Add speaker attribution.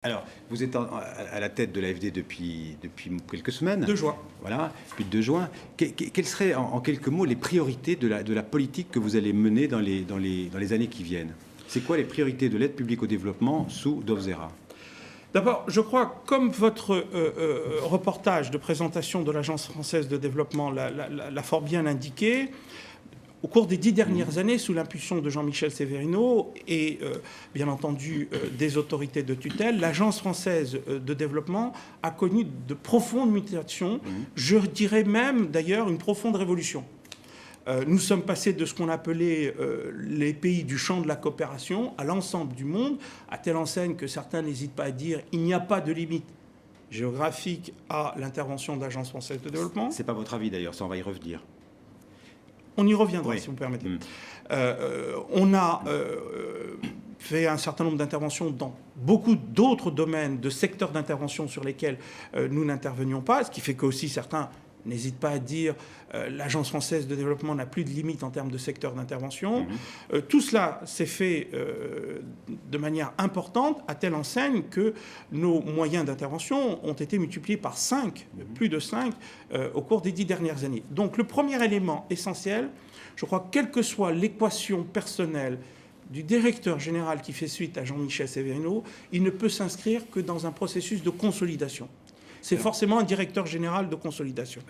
Speaker 1: Alors, vous êtes à la tête de l'AFD depuis quelques semaines.
Speaker 2: 2 juin.
Speaker 1: Voilà, depuis le 2 juin. Quelles seraient, en quelques mots, les priorités de la politique que vous allez mener dans les années qui viennent? C'est quoi les priorités de l'aide publique au développement sous Dovzera?
Speaker 2: D'abord, je crois, comme votre reportage de présentation de l'Agence française de développement l'a fort bien indiqué, au cours des 10 dernières années, sous l'impulsion de Jean-Michel Severino et bien entendu des autorités de tutelle, l'Agence française de développement a connu de profondes mutations, je dirais même d'ailleurs une profonde révolution. Nous sommes passés de ce qu'on appelait les pays du champ de la coopération à l'ensemble du monde, à telle enseigne que certains n'hésitent pas à dire il n'y a pas de limite géographique à l'intervention de l'Agence française de développement.
Speaker 1: C'est pas votre avis d'ailleurs, ça on va y revenir.
Speaker 2: On y reviendra,
Speaker 1: oui,
Speaker 2: si vous permettez. On a fait un certain nombre d'interventions dans beaucoup d'autres domaines, de secteurs d'intervention sur lesquels nous n'intervenions pas, ce qui fait qu'aussi certains n'hésitent pas à dire l'Agence française de développement n'a plus de limite en termes de secteur d'intervention. Tout cela s'est fait de manière importante, à telle enseigne que nos moyens d'intervention ont été multipliés par 5, plus de 5, au cours des 10 dernières années. Donc le premier élément essentiel, je crois, quelle que soit l'équation personnelle du directeur général qui fait suite à Jean-Michel Severino, il ne peut s'inscrire que dans un processus de consolidation. C'est forcément un directeur général de consolidation.